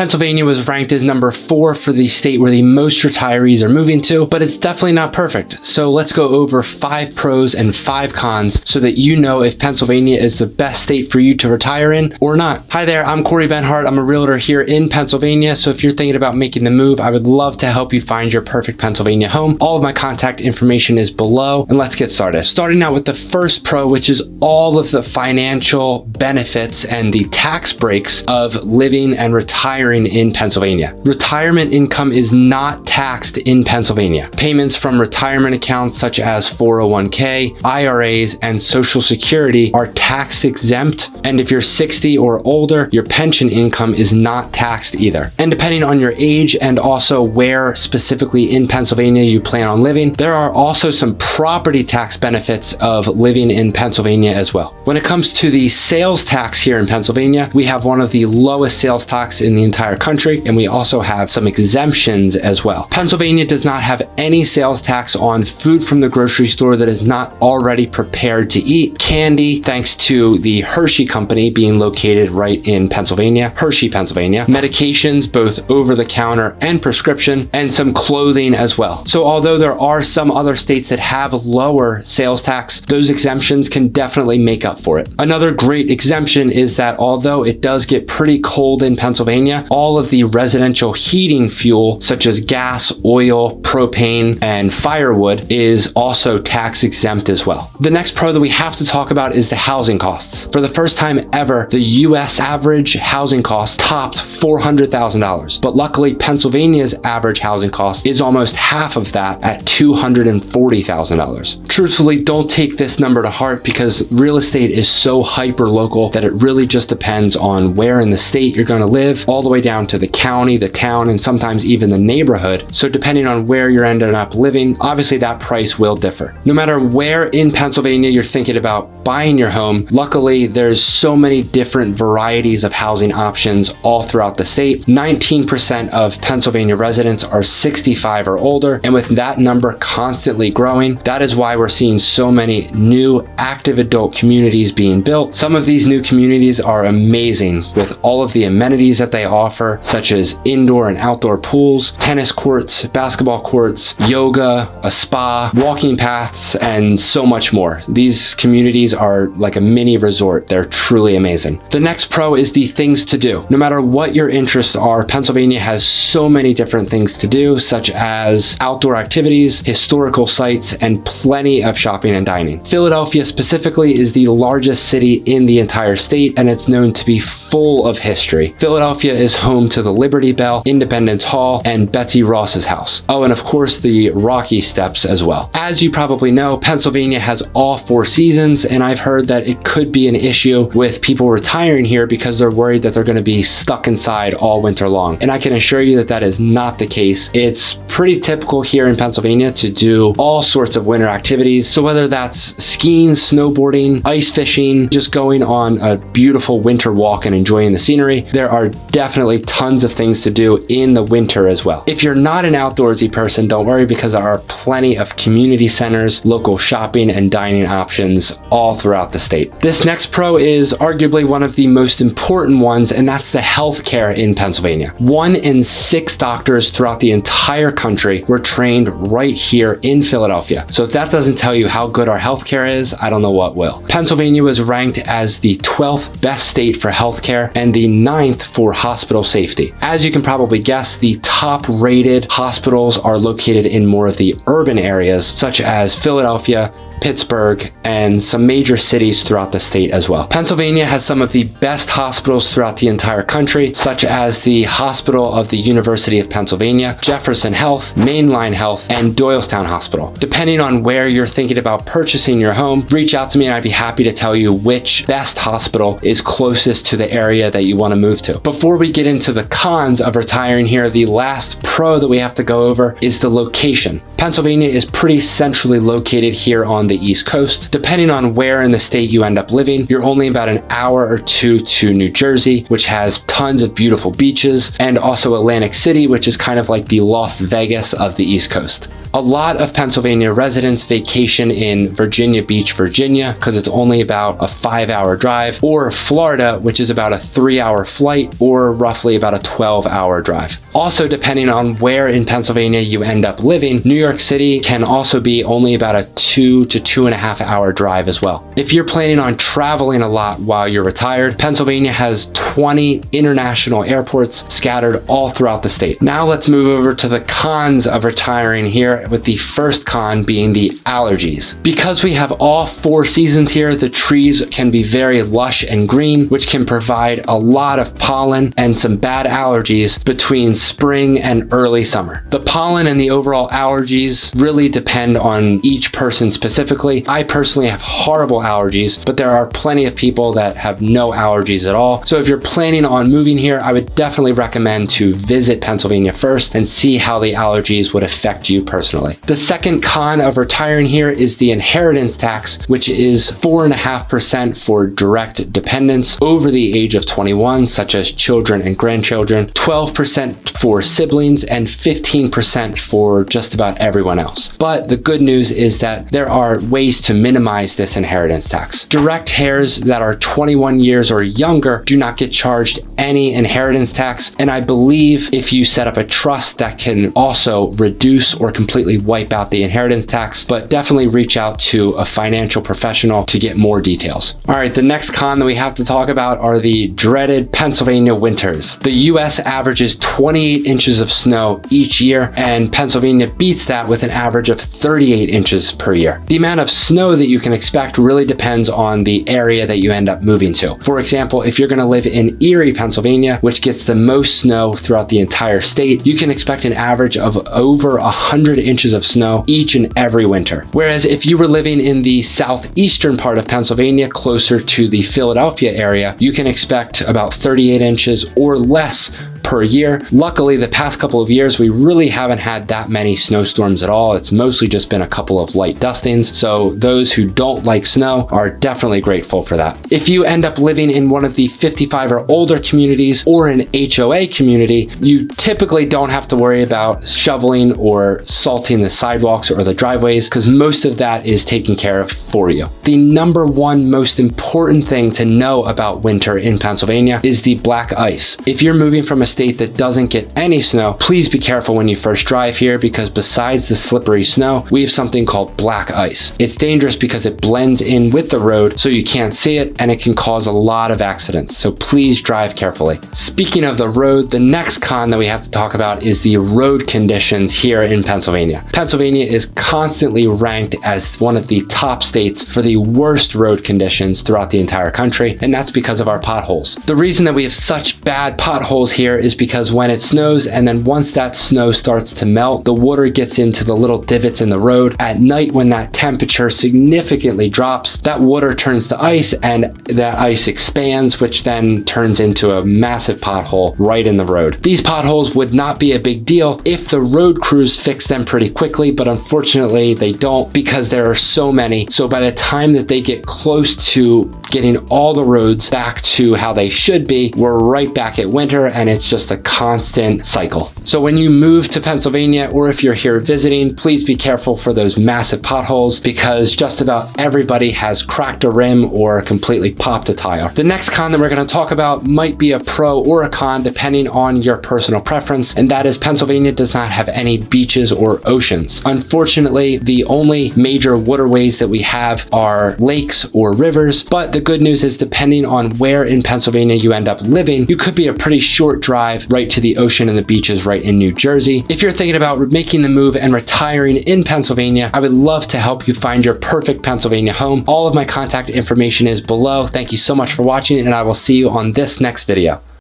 Pennsylvania was ranked as number 4 for the state where the most retirees are moving to, but it's definitely not perfect. So let's go over 5 pros and 5 cons so that you know if Pennsylvania is the best state for you to retire in or not. Hi there, I'm Corey Benhart. I'm a realtor here in Pennsylvania. So if you're thinking about making the move, I would love to help you find your perfect Pennsylvania home. All of my contact information is below, and let's get started. Starting out with the first pro, which is all of the financial benefits and the tax breaks of living and retiring in Pennsylvania. Retirement income is not taxed in Pennsylvania. Payments from retirement accounts such as 401k, IRAs, and Social Security are tax exempt, and if you're 60 or older, your pension income is not taxed either. And depending on your age and also where specifically in Pennsylvania you plan on living, there are also some property tax benefits of living in Pennsylvania as well. When it comes to the sales tax here in Pennsylvania, we have one of the lowest sales tax in the entire country, and we also have some exemptions as well. Pennsylvania does not have any sales tax on food from the grocery store that is not already prepared to eat. Candy, thanks to the Hershey company being located right in Pennsylvania, Hershey, Pennsylvania. Medications, both over the counter and prescription, and some clothing as well. So although there are some other states that have lower sales tax, those exemptions can definitely make up for it. Another great exemption is that although it does get pretty cold in Pennsylvania, all of the residential heating fuel such as gas, oil, propane, and firewood is also tax exempt as well. The next pro that we have to talk about is the housing costs. For the first time ever, the US average housing cost topped $400,000, but luckily Pennsylvania's average housing cost is almost half of that at $240,000. Truthfully, don't take this number to heart because real estate is so hyper local that it really just depends on where in the state you're going to live, all the way down to the county, the town, and sometimes even the neighborhood. So depending on where you're ending up living, obviously that price will differ. No matter where in Pennsylvania you're thinking about buying your home, luckily there's so many different varieties of housing options all throughout the state. 19% of Pennsylvania residents are 65 or older, and with that number constantly growing, that is why we're seeing so many new active adult communities being built. Some of these new communities are amazing with all of the amenities that they offer, such as indoor and outdoor pools, tennis courts, basketball courts, yoga, a spa, walking paths, and so much more. These communities are like a mini resort. They're truly amazing. The next pro is the things to do. No matter what your interests are, Pennsylvania has so many different things to do, such as outdoor activities, historical sites, and plenty of shopping and dining. Philadelphia specifically is the largest city in the entire state, and it's known to be full of history. Philadelphia is home to the Liberty Bell, Independence Hall, and Betsy Ross's house. Oh, and of course the Rocky Steps as well. As you probably know, Pennsylvania has all 4 seasons, and I've heard that it could be an issue with people retiring here because they're worried that they're going to be stuck inside all winter long. And I can assure you that that is not the case. It's pretty typical here in Pennsylvania to do all sorts of winter activities. So whether that's skiing, snowboarding, ice fishing, just going on a beautiful winter walk and enjoying the scenery, there are definitely tons of things to do in the winter as well. If you're not an outdoorsy person, don't worry because there are plenty of community centers, local shopping and dining options all throughout the state. This next pro is arguably one of the most important ones, and that's the healthcare in Pennsylvania. 1 in 6 doctors throughout the entire country were trained right here in Philadelphia. So if that doesn't tell you how good our healthcare is, I don't know what will. Pennsylvania was ranked as the 12th best state for healthcare and the 9th for hospital safety. As you can probably guess, the top rated hospitals are located in more of the urban areas, such as Philadelphia, Pittsburgh, and some major cities throughout the state as well. Pennsylvania has some of the best hospitals throughout the entire country, such as the Hospital of the University of Pennsylvania, Jefferson Health, Mainline Health, and Doylestown Hospital. Depending on where you're thinking about purchasing your home, reach out to me and I'd be happy to tell you which best hospital is closest to the area that you want to move to. Before we get into the cons of retiring here, the last pro that we have to go over is the location. Pennsylvania is pretty centrally located here on the East Coast. Depending on where in the state you end up living, you're only about an hour or 2 to New Jersey, which has tons of beautiful beaches, and also Atlantic City, which is kind of like the Las Vegas of the East Coast. A lot of Pennsylvania residents vacation in Virginia Beach, Virginia, because it's only about a 5-hour drive, or Florida, which is about a 3-hour flight, or roughly about a 12-hour drive. Also, depending on where in Pennsylvania you end up living, New York City can also be only about a 2 to 2.5 hour drive as well. If you're planning on traveling a lot while you're retired, Pennsylvania has 20 international airports scattered all throughout the state. Now let's move over to the cons of retiring here, with the first con being the allergies. Because we have all 4 seasons here, the trees can be very lush and green, which can provide a lot of pollen and some bad allergies between spring and early summer. The pollen and the overall allergies really depend on each person specifically. I personally have horrible allergies, but there are plenty of people that have no allergies at all. So if you're planning on moving here, I would definitely recommend to visit Pennsylvania first and see how the allergies would affect you personally. The second con of retiring here is the inheritance tax, which is 4.5% for direct dependents over the age of 21, such as children and grandchildren, 12% for siblings, and 15% for just about everyone else. But the good news is that there are ways to minimize this inheritance tax. Direct heirs that are 21 years or younger do not get charged any inheritance tax, and I believe if you set up a trust, that can also reduce or completely wipe out the inheritance tax, but definitely reach out to a financial professional to get more details. All right, the next con that we have to talk about are the dreaded Pennsylvania winters. The US averages 28 inches of snow each year, and Pennsylvania beats that with an average of 38 inches per year. The amount of snow that you can expect really depends on the area that you end up moving to. For example, if you're going to live in Erie, Pennsylvania, which gets the most snow throughout the entire state, you can expect an average of over 100 inches of snow each and every winter. Whereas if you were living in the southeastern part of Pennsylvania, closer to the Philadelphia area, you can expect about 38 inches or less per year. Luckily, the past couple of years, we really haven't had that many snowstorms at all. It's mostly just been a couple of light dustings. So those who don't like snow are definitely grateful for that. If you end up living in one of the 55 or older communities or an HOA community, you typically don't have to worry about shoveling or salting the sidewalks or the driveways, because most of that is taken care of for you. The number one most important thing to know about winter in Pennsylvania is the black ice. If you're moving from a state that doesn't get any snow, please be careful when you first drive here, because besides the slippery snow, we have something called black ice. It's dangerous because it blends in with the road so you can't see it, and it can cause a lot of accidents. So please drive carefully. Speaking of the road, the next con that we have to talk about is the road conditions here in Pennsylvania. Pennsylvania is constantly ranked as one of the top states for the worst road conditions throughout the entire country, and that's because of our potholes. The reason that we have such bad potholes here is because when it snows, and then once that snow starts to melt, the water gets into the little divots in the road. At night, when that temperature significantly drops, that water turns to ice, and that ice expands, which then turns into a massive pothole right in the road. These potholes would not be a big deal if the road crews fix them pretty quickly, but unfortunately they don't, because there are so many. So by the time that they get close to getting all the roads back to how they should be, we're right back at winter, and it's just a constant cycle. So when you move to Pennsylvania, or if you're here visiting, please be careful for those massive potholes, because just about everybody has cracked a rim or completely popped a tire. The next con that we're going to talk about might be a pro or a con depending on your personal preference, and that is Pennsylvania does not have any beaches or oceans. Unfortunately, the only major waterways that we have are lakes or rivers, but the good news is depending on where in Pennsylvania you end up living, you could be a pretty short drive right to the ocean and the beaches right in New Jersey. If you're thinking about making the move and retiring in Pennsylvania, I would love to help you find your perfect Pennsylvania home. All of my contact information is below. Thank you so much for watching, and I will see you on this next video.